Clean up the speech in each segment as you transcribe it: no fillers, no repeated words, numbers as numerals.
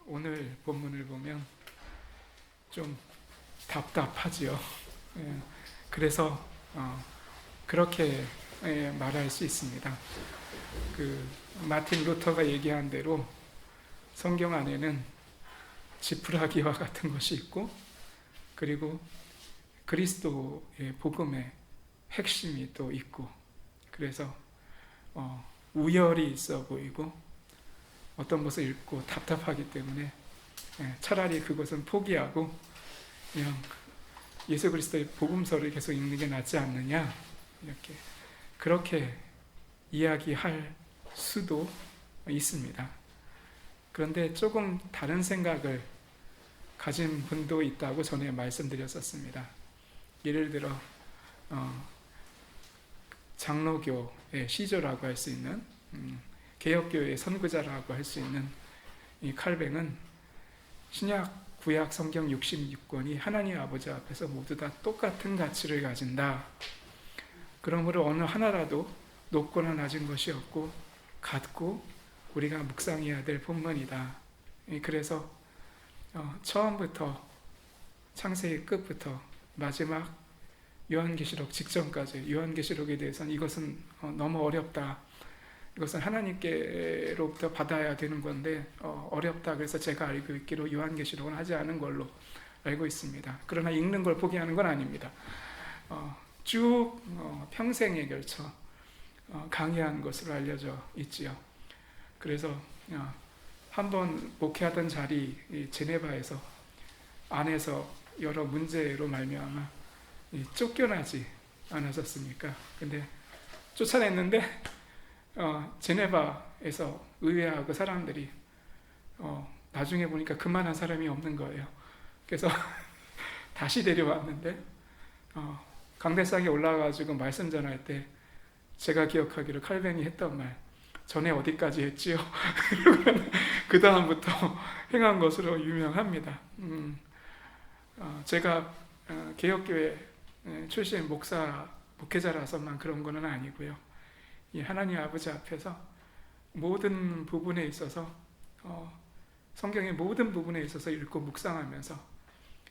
오늘 본문을 보면 좀 답답하지요. 그래서 그렇게 말할 수 있습니다. 그 마틴 루터가 얘기한 대로 성경 안에는 지푸라기와 같은 것이 있고, 그리고 그리스도의 복음의 핵심이 또 있고, 그래서 우열이 있어 보이고 어떤 것을 읽고 답답하기 때문에 차라리 그것은 포기하고 그냥 예수 그리스도의 복음서를 계속 읽는 게 낫지 않느냐, 이렇게 그렇게 이야기할 수도 있습니다. 그런데 조금 다른 생각을 가진 분도 있다고 전에 말씀드렸었습니다. 예를 들어 장로교의 시조라고 할 수 있는, 개혁교회의 선구자라고 할 수 있는 이 칼뱅은 신약 구약 성경 66권이 하나님 아버지 앞에서 모두 다 똑같은 가치를 가진다. 그러므로 어느 하나라도 높거나 낮은 것이 없고 같고 우리가 묵상해야 될 본문이다. 그래서 처음부터 창세기 끝부터 마지막 요한계시록 직전까지, 요한계시록에 대해서는 이것은 너무 어렵다, 이것은 하나님께로부터 받아야 되는 건데 어렵다, 그래서 제가 알고 있기로 요한계시록은 하지 않은 걸로 알고 있습니다. 그러나 읽는 걸 포기하는 건 아닙니다. 쭉 평생에 걸쳐 강의한 것으로 알려져 있지요. 그래서 한번 목회하던 자리 제네바에서 안에서 여러 문제로 말미암아 쫓겨나지 않았었습니까? 근데 쫓아냈는데 제네바에서 의회하고 사람들이 나중에 보니까 그만한 사람이 없는 거예요. 그래서 다시 데려왔는데 강대상에 올라가가지고 말씀 전할 때 제가 기억하기로 칼뱅이 했던 말, 전에 어디까지 했지요? 그 다음부터 행한 것으로 유명합니다. 제가 개혁교회 출신 목회자라서만 그런 거는 아니고요. 이 하나님 아버지 앞에서 모든 부분에 있어서 성경의 모든 부분에 있어서 읽고 묵상하면서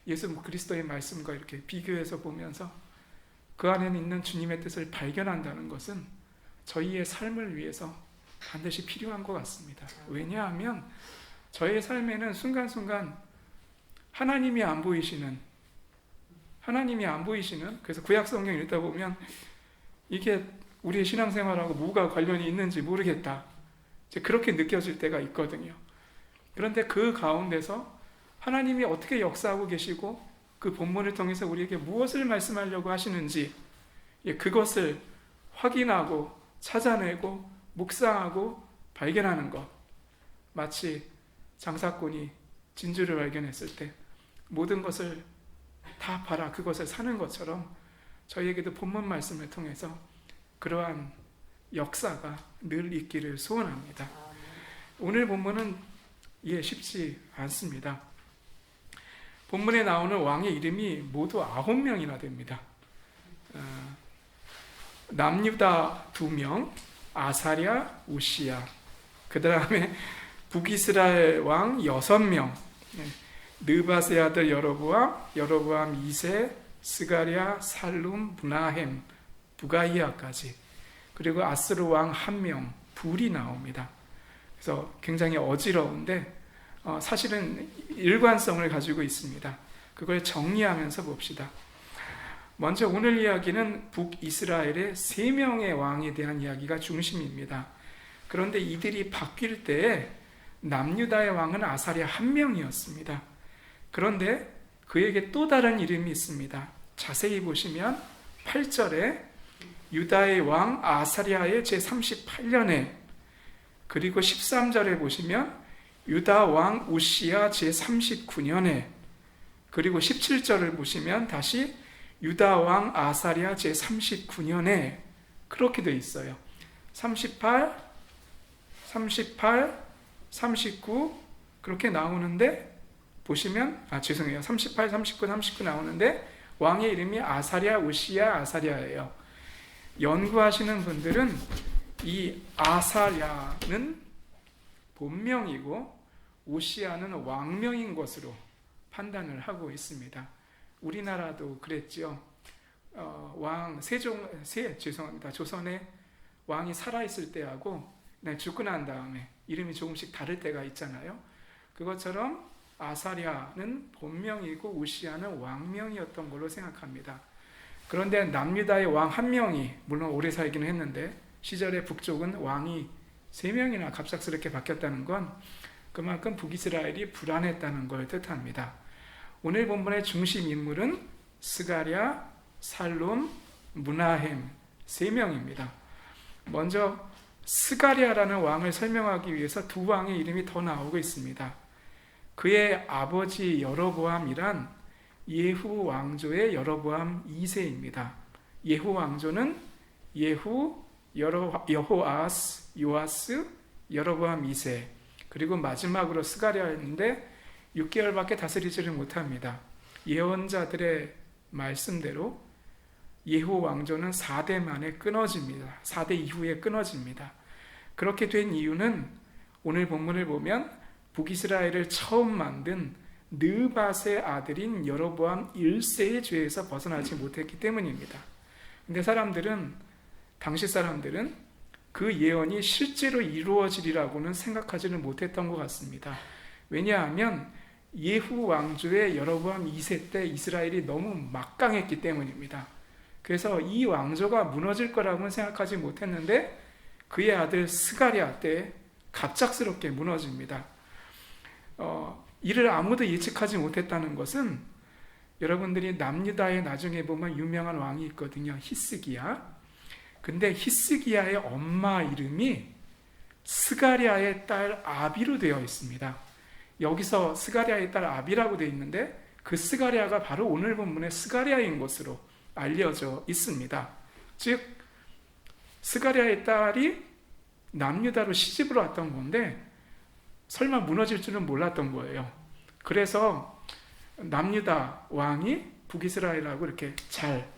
예수 그리스도의 말씀과 이렇게 비교해서 보면서 그 안에 있는 주님의 뜻을 발견한다는 것은 저희의 삶을 위해서 반드시 필요한 것 같습니다. 왜냐하면 저의 삶에는 순간순간 하나님이 안 보이시는, 그래서 구약 성경 읽다 보면 이게 우리의 신앙생활하고 뭐가 관련이 있는지 모르겠다, 이제 그렇게 느껴질 때가 있거든요. 그런데 그 가운데서 하나님이 어떻게 역사하고 계시고 그 본문을 통해서 우리에게 무엇을 말씀하려고 하시는지 그것을 확인하고 찾아내고 묵상하고 발견하는 것, 마치 장사꾼이 진주를 발견했을 때 모든 것을 다 팔아 그것을 사는 것처럼 저희에게도 본문 말씀을 통해서 그러한 역사가 늘 있기를 소원합니다. 오늘 본문은 쉽지 않습니다. 본문에 나오는 왕의 이름이 모두 9명이나 됩니다. 남유다 2명, 아사랴, 우시야, 그 다음에 북이스라엘 왕 6명, 느바세 아들 여로보암 2세, 스가랴, 살룸, 브나헴, 부가이아까지, 그리고 아스루 왕 1명, 불이 나옵니다. 그래서 굉장히 어지러운데 사실은 일관성을 가지고 있습니다. 그걸 정리하면서 봅시다. 먼저 오늘 이야기는 북이스라엘의 3명의 왕에 대한 이야기가 중심입니다. 그런데 이들이 바뀔 때에 남유다의 왕은 아사랴 1명이었습니다. 그런데 그에게 또 다른 이름이 있습니다. 자세히 보시면 8절에 유다의 왕 아사랴의 제38년에, 그리고 13절에 보시면 유다 왕 우시야 제39년에, 그리고 17절을 보시면 다시 유다 왕 아사랴 제39년에 그렇게 되어 있어요. 38, 39 그렇게 나오는데 보시면 38, 39, 39 나오는데 왕의 이름이 아사랴, 우시야, 아사랴예요. 연구하시는 분들은 이 아사랴는 본명이고 오시아는 왕명인 것으로 판단을 하고 있습니다. 우리나라도 그랬죠. 조선에 왕이 살아있을 때하고 죽고 난 다음에 이름이 조금씩 다를 때가 있잖아요. 그것처럼 아사랴는 본명이고 우시아는 왕명이었던 걸로 생각합니다. 그런데 남유다의 왕 한 명이 물론 오래 살기는 했는데 시절의 북쪽은 왕이 3명이나 갑작스럽게 바뀌었다는 건 그만큼 북이스라엘이 불안했다는 걸 뜻합니다. 오늘 본문의 중심 인물은 스가랴, 살룸, 므나헴 3명입니다. 먼저 스가랴라는 왕을 설명하기 위해서 2왕의 이름이 더 나오고 있습니다. 그의 아버지 여로보암이란 예후 왕조의 여로보암 2세입니다. 예후 왕조는 예후, 여호아스, 요아스, 여로보암 2세, 그리고 마지막으로 스가랴였는데 6개월밖에 다스리지를 못합니다. 예언자들의 말씀대로 예후 왕조는 4대 만에 끊어집니다. 4대 이후에 끊어집니다. 그렇게 된 이유는 오늘 본문을 보면 북이스라엘을 처음 만든 느밧의 아들인 여로보암 1세의 죄에서 벗어나지 못했기 때문입니다. 근데 당시 사람들은 그 예언이 실제로 이루어지리라고는 생각하지는 못했던 것 같습니다. 왜냐하면 예후 왕조의 여로보암 2세 때 이스라엘이 너무 막강했기 때문입니다. 그래서 이 왕조가 무너질 거라고는 생각하지 못했는데 그의 아들 스가랴 때 갑작스럽게 무너집니다. 이를 아무도 예측하지 못했다는 것은 여러분들이 남유다에 나중에 보면 유명한 왕이 있거든요. 히스기야. 근데 히스기야의 엄마 이름이 스가랴의 딸 아비로 되어 있습니다. 여기서 스가랴의 딸 아비라고 되어 있는데 그 스가랴가 바로 오늘 본문의 스가랴인 것으로 알려져 있습니다. 즉 스가랴의 딸이 남유다로 시집을 왔던 건데 설마 무너질 줄은 몰랐던 거예요. 그래서 남유다 왕이 북이스라엘하고 이렇게 잘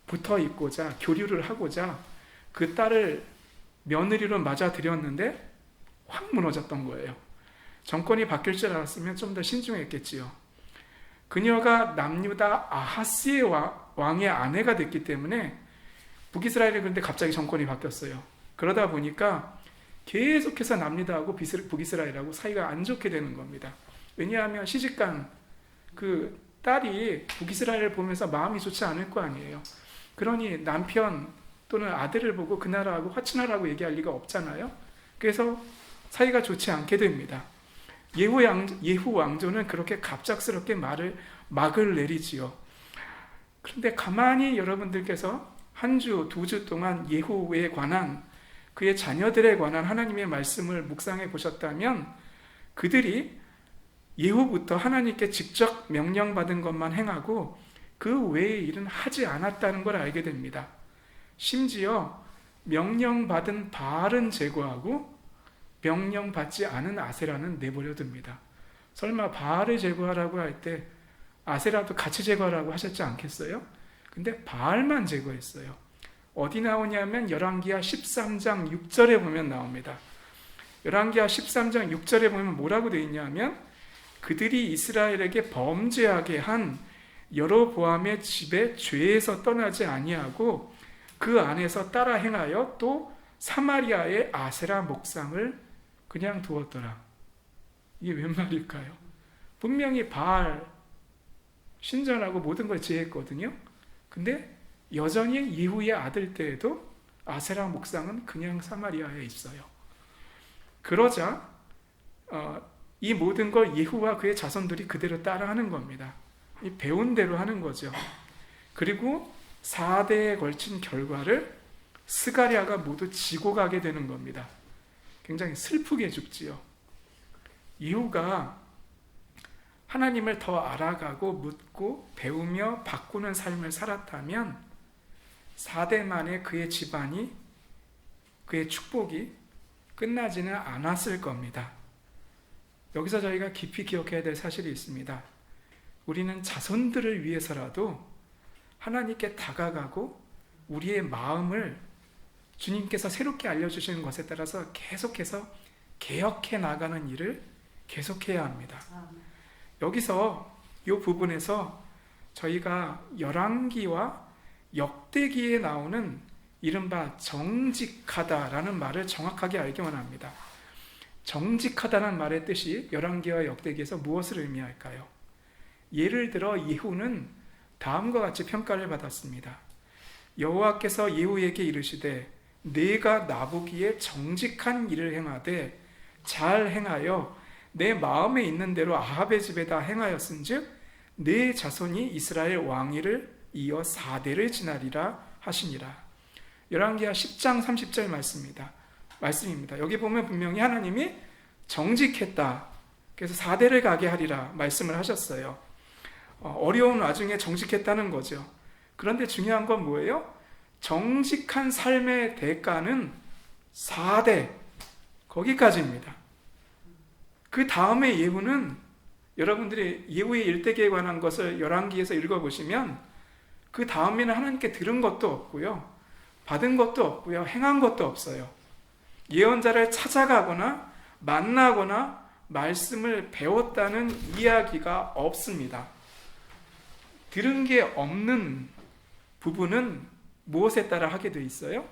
붙어 있고자 교류를 하고자 그 딸을 며느리로 맞아들였는데 확 무너졌던 거예요. 정권이 바뀔 줄 알았으면 좀 더 신중했겠지요. 그녀가 남유다 아하스의 왕의 아내가 됐기 때문에 북이스라엘이 그런데 갑자기 정권이 바뀌었어요. 그러다 보니까 계속해서 남유다하고 북이스라엘하고 사이가 안 좋게 되는 겁니다. 왜냐하면 시집간 그 딸이 북이스라엘을 보면서 마음이 좋지 않을 거 아니에요. 그러니 남편 또는 아들을 보고 그 나라하고 화친하라고 얘기할 리가 없잖아요. 그래서 사이가 좋지 않게 됩니다. 예후 왕조는 그렇게 갑작스럽게 막을 내리지요. 그런데 가만히 여러분들께서 한 주, 2주 동안 예후에 관한 그의 자녀들에 관한 하나님의 말씀을 묵상해 보셨다면 그들이 예후부터 하나님께 직접 명령받은 것만 행하고 그 외의 일은 하지 않았다는 걸 알게 됩니다. 심지어 명령받은 바알은 제거하고 명령받지 않은 아세라는 내버려 둡니다. 설마 바알을 제거하라고 할 때 아세라도 같이 제거하라고 하셨지 않겠어요? 근데 바알만 제거했어요. 어디 나오냐면 열왕기하 13장 6절에 보면 나옵니다. 열왕기하 13장 6절에 보면 뭐라고 되어 있냐면 그들이 이스라엘에게 범죄하게 한 여로보암의 집에 죄에서 떠나지 아니하고 그 안에서 따라 행하여 또 사마리아의 아세라 목상을 그냥 두었더라. 이게 웬 말일까요? 분명히 바알 신전하고 모든 걸 제했거든요. 근데 여전히 예후의 아들 때에도 아세라 목상은 그냥 사마리아에 있어요. 그러자 이 모든 걸 예후와 그의 자손들이 그대로 따라하는 겁니다. 배운 대로 하는 거죠. 그리고 4대에 걸친 결과를 스가랴가 모두 지고 가게 되는 겁니다. 굉장히 슬프게 죽지요. 예후가 하나님을 더 알아가고 묻고 배우며 바꾸는 삶을 살았다면 4대 만에 그의 집안이, 그의 축복이 끝나지는 않았을 겁니다. 여기서 저희가 깊이 기억해야 될 사실이 있습니다. 우리는 자손들을 위해서라도 하나님께 다가가고 우리의 마음을 주님께서 새롭게 알려주시는 것에 따라서 계속해서 개혁해 나가는 일을 계속해야 합니다. 여기서 이 부분에서 저희가 열왕기와 역대기에 나오는 이른바 정직하다라는 말을 정확하게 알기 원합니다. 정직하다는 말의 뜻이 열왕기와 역대기에서 무엇을 의미할까요? 예를 들어 예후는 다음과 같이 평가를 받았습니다. 여호와께서 예후에게 이르시되 내가 나보기에 정직한 일을 행하되 잘 행하여 내 마음에 있는 대로 아합의 집에다 행하였은즉 내 자손이 이스라엘 왕위를 이어 4대를 지나리라 하시니라. 열왕기하 10장 30절 말씀입니다. 여기 보면 분명히 하나님이 정직했다. 그래서 4대를 가게 하리라 말씀을 하셨어요. 어려운 와중에 정직했다는 거죠. 그런데 중요한 건 뭐예요? 정직한 삶의 대가는 4대 거기까지입니다. 그 다음에 예후는 여러분들이 예후의 일대기에 관한 것을 열왕기에서 읽어보시면 그 다음에는 하나님께 들은 것도 없고요, 받은 것도 없고요, 행한 것도 없어요. 예언자를 찾아가거나 만나거나 말씀을 배웠다는 이야기가 없습니다. 들은 게 없는 부분은 무엇에 따라 하게 돼 있어요?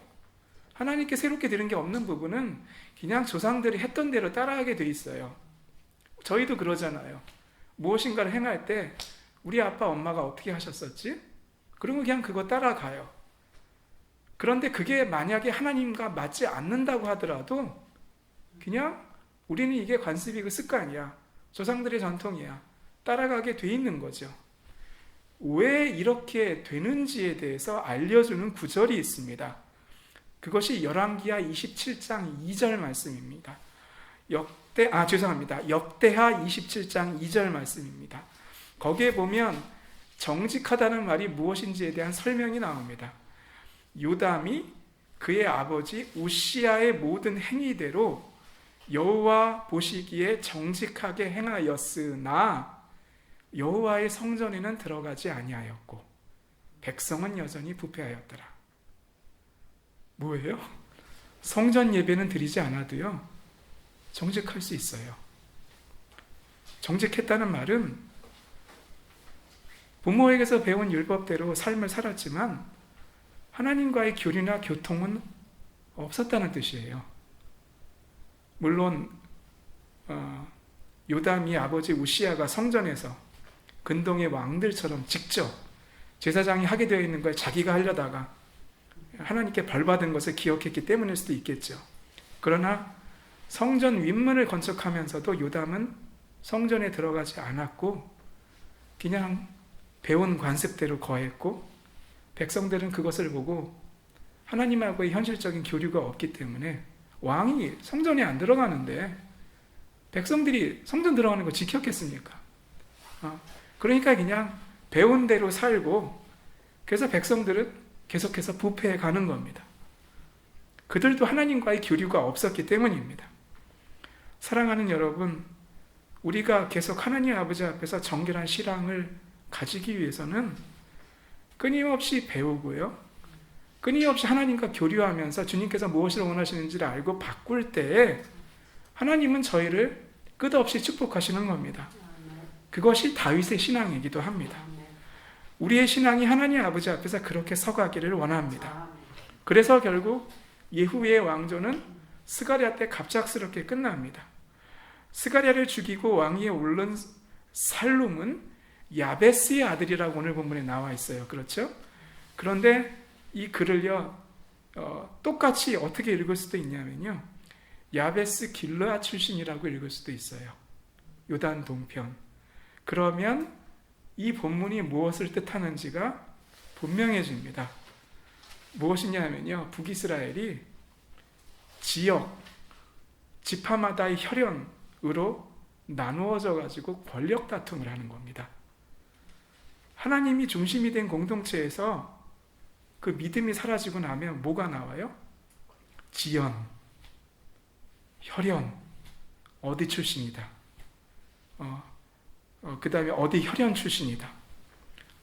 하나님께 새롭게 들은 게 없는 부분은 그냥 조상들이 했던 대로 따라하게 돼 있어요. 저희도 그러잖아요. 무엇인가를 행할 때 우리 아빠 엄마가 어떻게 하셨었지? 그러면 그냥 그거 따라가요. 그런데 그게 만약에 하나님과 맞지 않는다고 하더라도 그냥 우리는 이게 관습이고 습관이야, 조상들의 전통이야, 따라가게 돼 있는 거죠. 왜 이렇게 되는지에 대해서 알려주는 구절이 있습니다. 그것이 열왕기하 27장 2절 말씀입니다. 역대하 27장 2절 말씀입니다. 거기에 보면 정직하다는 말이 무엇인지에 대한 설명이 나옵니다. 요담이 그의 아버지 우시야의 모든 행위대로 여호와 보시기에 정직하게 행하였으나 여호와의 성전에는 들어가지 아니하였고 백성은 여전히 부패하였더라. 뭐예요? 성전 예배는 드리지 않아도요, 정직할 수 있어요. 정직했다는 말은 부모에게서 배운 율법대로 삶을 살았지만 하나님과의 교류나 교통은 없었다는 뜻이에요. 물론 요담이 아버지 우시야가 성전에서 근동의 왕들처럼 직접 제사장이 하게 되어 있는 걸 자기가 하려다가 하나님께 벌받은 것을 기억했기 때문일 수도 있겠죠. 그러나 성전 윗문을 건축하면서도 요담은 성전에 들어가지 않았고 그냥 배운 관습대로 거했고, 백성들은 그것을 보고 하나님하고의 현실적인 교류가 없기 때문에 왕이 성전에 안 들어가는데 백성들이 성전 들어가는 거 지켰겠습니까? 그러니까 그냥 배운 대로 살고, 그래서 백성들은 계속해서 부패해 가는 겁니다. 그들도 하나님과의 교류가 없었기 때문입니다. 사랑하는 여러분, 우리가 계속 하나님 아버지 앞에서 정결한 신앙을 가지기 위해서는 끊임없이 배우고요, 끊임없이 하나님과 교류하면서 주님께서 무엇을 원하시는지를 알고 바꿀 때에 하나님은 저희를 끝없이 축복하시는 겁니다. 그것이 다윗의 신앙이기도 합니다. 우리의 신앙이 하나님 아버지 앞에서 그렇게 서가기를 원합니다. 그래서 결국 예후의 왕조는 스가랴 때 갑작스럽게 끝납니다. 스가랴를 죽이고 왕위에 오른 살룸은 야베스의 아들이라고 오늘 본문에 나와 있어요. 그렇죠? 그런데 이 글을요, 똑같이 어떻게 읽을 수도 있냐면요, 야베스 길르앗 출신이라고 읽을 수도 있어요. 요단 동편. 그러면 이 본문이 무엇을 뜻하는지가 분명해집니다. 무엇이냐면요, 북이스라엘이 지역, 지파마다의 혈연으로 나누어져 가지고 권력 다툼을 하는 겁니다. 하나님이 중심이 된 공동체에서 그 믿음이 사라지고 나면 뭐가 나와요? 지연, 혈연, 어디 출신이다, 그 다음에 어디 혈연 출신이다,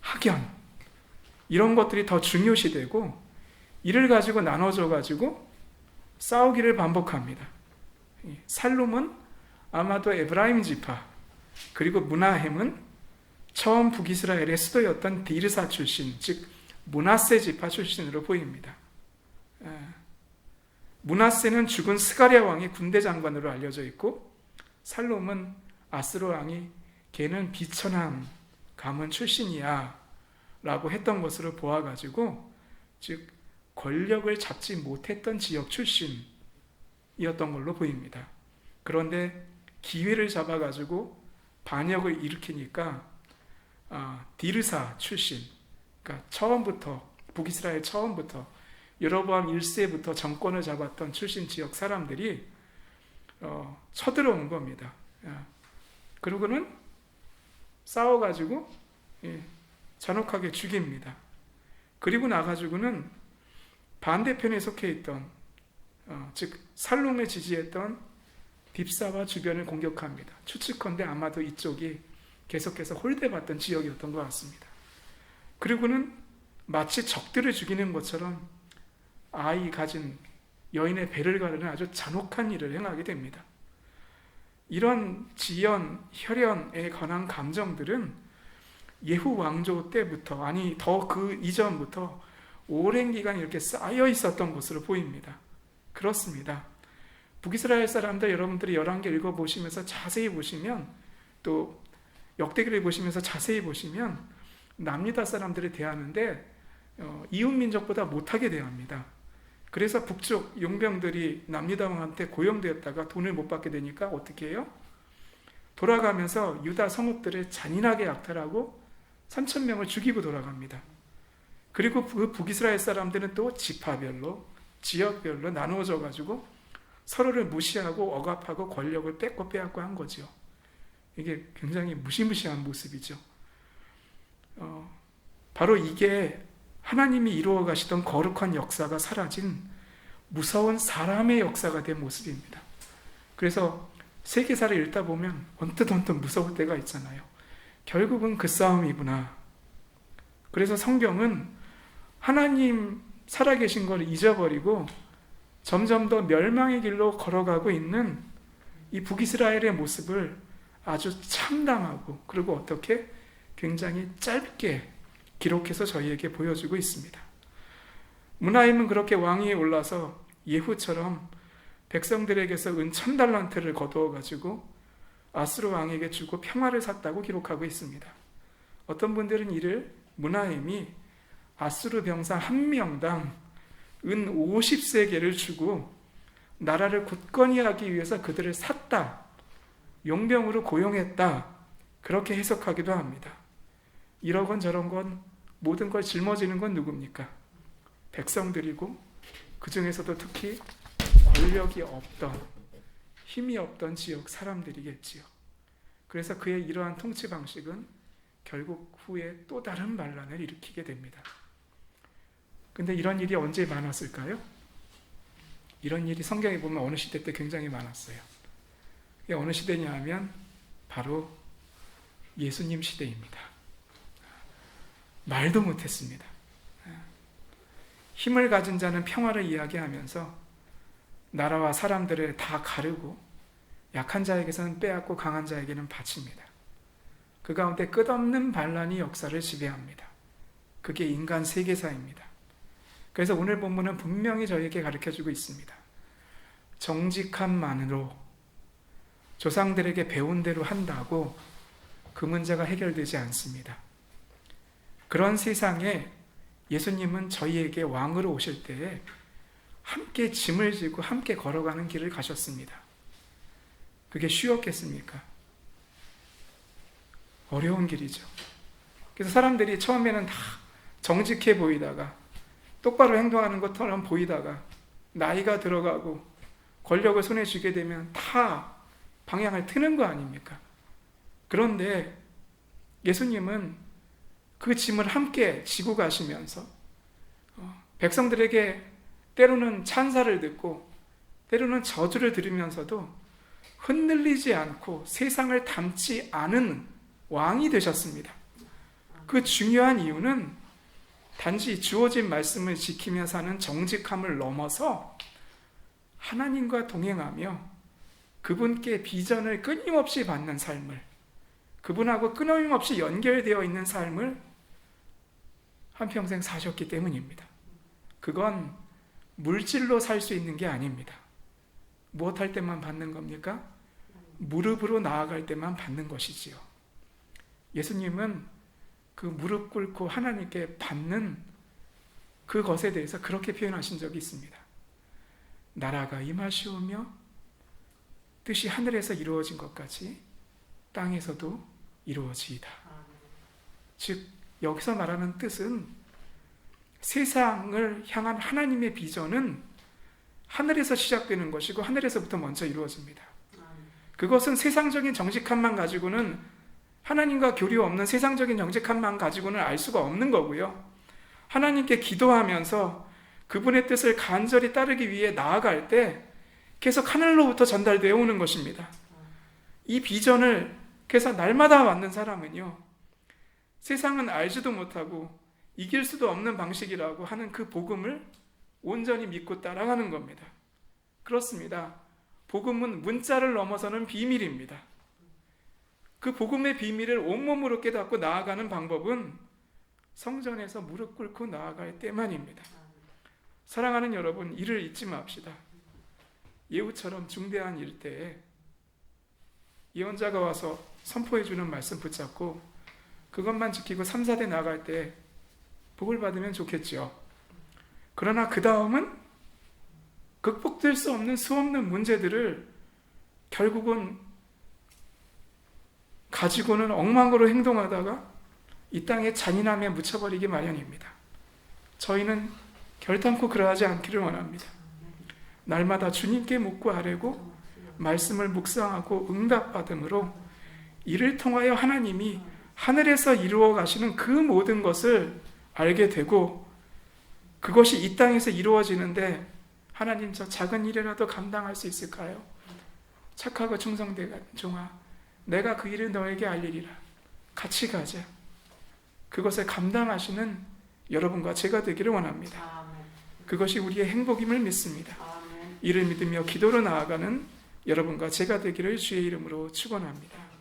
학연, 이런 것들이 더 중요시 되고 이를 가지고 나눠져 가지고 싸우기를 반복합니다. 살룸은 아마도 에브라임 지파, 그리고 므나헴은 처음 북이스라엘의 수도였던 디르사 출신, 즉 므낫세 지파 출신으로 보입니다. 므낫세는 죽은 스가랴 왕의 군대 장관으로 알려져 있고, 살롬은 아스로 왕이 걔는 비천한 가문 출신이야 라고 했던 것으로 보아가지고, 즉 권력을 잡지 못했던 지역 출신이었던 걸로 보입니다. 그런데 기회를 잡아가지고 반역을 일으키니까 디르사 출신, 그러니까 처음부터 북이스라엘 처음부터 여로보암 1세부터 정권을 잡았던 출신 지역 사람들이 쳐들어온 겁니다. 그러고는 싸워가지고 잔혹하게 죽입니다. 그리고 나가지고는 반대편에 속해 있던 즉 살롬을 지지했던 딥사와 주변을 공격합니다. 추측컨대 아마도 이쪽이 계속해서 홀대받던 지역이었던 것 같습니다. 그리고는 마치 적들을 죽이는 것처럼 아이 가진 여인의 배를 가르는 아주 잔혹한 일을 행하게 됩니다. 이런 지연, 혈연에 관한 감정들은 예후 왕조 때부터, 아니 더 그 이전부터 오랜 기간 이렇게 쌓여 있었던 것으로 보입니다. 그렇습니다. 북이스라엘 사람들, 여러분들이 열왕기 읽어보시면서 자세히 보시면, 또 역대기를 보시면서 자세히 보시면 남유다 사람들을 대하는데 이웃민족보다 못하게 대합니다. 그래서 북쪽 용병들이 남유다 왕한테 고용되었다가 돈을 못 받게 되니까 어떻게 해요? 돌아가면서 유다 성읍들을 잔인하게 약탈하고 3,000명을 죽이고 돌아갑니다. 그리고 그 북이스라엘 사람들은 또 지파별로, 지역별로 나누어져 가지고 서로를 무시하고 억압하고 권력을 뺏고 빼앗고 한 거죠. 이게 굉장히 무시무시한 모습이죠. 바로 이게 하나님이 이루어 가시던 거룩한 역사가 사라진 무서운 사람의 역사가 된 모습입니다. 그래서 세계사를 읽다 보면 언뜻 무서울 때가 있잖아요. 결국은 그 싸움이구나. 그래서 성경은 하나님 살아계신 걸 잊어버리고 점점 더 멸망의 길로 걸어가고 있는 이 북이스라엘의 모습을 아주 참담하고, 그리고 어떻게 굉장히 짧게 기록해서 저희에게 보여주고 있습니다. 므나헴은 그렇게 왕위에 올라서 예후처럼 백성들에게서 은 1,000달란트를 거두어 가지고 아수르 왕에게 주고 평화를 샀다고 기록하고 있습니다. 어떤 분들은 이를 므나헴이 아수르 병사 한 명당 은 50세겔을 주고 나라를 굳건히 하기 위해서 그들을 샀다, 용병으로 고용했다, 그렇게 해석하기도 합니다. 이런 건 저런 건 모든 걸 짊어지는 건 누굽니까? 백성들이고, 그 중에서도 특히 권력이 없던, 힘이 없던 지역 사람들이겠지요. 그래서 그의 이러한 통치 방식은 결국 후에 또 다른 반란을 일으키게 됩니다. 근데 이런 일이 언제 많았을까요? 이런 일이 성경에 보면 어느 시대 때 굉장히 많았어요. 이게 어느 시대냐 하면 바로 예수님 시대입니다. 말도 못했습니다. 힘을 가진 자는 평화를 이야기하면서 나라와 사람들을 다 가르고 약한 자에게서는 빼앗고 강한 자에게는 바칩니다. 그 가운데 끝없는 반란이 역사를 지배합니다. 그게 인간 세계사입니다. 그래서 오늘 본문은 분명히 저희에게 가르쳐주고 있습니다. 정직함만으로 조상들에게 배운 대로 한다고 그 문제가 해결되지 않습니다. 그런 세상에 예수님은 저희에게 왕으로 오실 때에 함께 짐을 지고 함께 걸어가는 길을 가셨습니다. 그게 쉬웠겠습니까? 어려운 길이죠. 그래서 사람들이 처음에는 다 정직해 보이다가, 똑바로 행동하는 것처럼 보이다가 나이가 들어가고 권력을 손에 쥐게 되면 다 방향을 트는 거 아닙니까? 그런데 예수님은 그 짐을 함께 지고 가시면서 백성들에게 때로는 찬사를 듣고 때로는 저주를 들으면서도 흔들리지 않고 세상을 담지 않은 왕이 되셨습니다. 그 중요한 이유는 단지 주어진 말씀을 지키며 사는 정직함을 넘어서 하나님과 동행하며 그분께 비전을 끊임없이 받는 삶을, 그분하고 끊임없이 연결되어 있는 삶을 한평생 사셨기 때문입니다. 그건 물질로 살 수 있는 게 아닙니다. 무엇 할 때만 받는 겁니까? 무릎으로 나아갈 때만 받는 것이지요. 예수님은 그 무릎 꿇고 하나님께 받는 그것에 대해서 그렇게 표현하신 적이 있습니다. 나라가 임하시오며 뜻이 하늘에서 이루어진 것 같이 땅에서도 이루어지이다. 즉 여기서 말하는 뜻은 세상을 향한 하나님의 비전은 하늘에서 시작되는 것이고 하늘에서부터 먼저 이루어집니다. 그것은 세상적인 정직함만 가지고는, 하나님과 교류 없는 세상적인 정직함만 가지고는 알 수가 없는 거고요. 하나님께 기도하면서 그분의 뜻을 간절히 따르기 위해 나아갈 때 계속 하늘로부터 전달되어 오는 것입니다. 이 비전을 그래서 날마다 받는 사람은요, 세상은 알지도 못하고 이길 수도 없는 방식이라고 하는 그 복음을 온전히 믿고 따라가는 겁니다. 그렇습니다. 복음은 문자를 넘어서는 비밀입니다. 그 복음의 비밀을 온몸으로 깨닫고 나아가는 방법은 성전에서 무릎 꿇고 나아갈 때만입니다. 사랑하는 여러분, 이를 잊지 맙시다. 예후처럼 중대한 일 때에 예언자가 와서 선포해주는 말씀 붙잡고 그것만 지키고 3, 4대 나갈 때 복을 받으면 좋겠죠. 그러나 그 다음은 극복될 수 없는 수없는 문제들을 결국은 가지고는 엉망으로 행동하다가 이 땅에 잔인함에 묻혀버리기 마련입니다. 저희는 결단코 그러하지 않기를 원합니다. 날마다 주님께 묻고 아뢰고 말씀을 묵상하고 응답받음으로 이를 통하여 하나님이 하늘에서 이루어 가시는 그 모든 것을 알게 되고, 그것이 이 땅에서 이루어지는데 하나님, 저 작은 일이라도 감당할 수 있을까요? 착하고 충성된 종아, 내가 그 일을 너에게 알리리라. 같이 가자. 그것을 감당하시는 여러분과 제가 되기를 원합니다. 그것이 우리의 행복임을 믿습니다. 이를 믿으며 기도로 나아가는 여러분과 제가 되기를 주의 이름으로 축원합니다.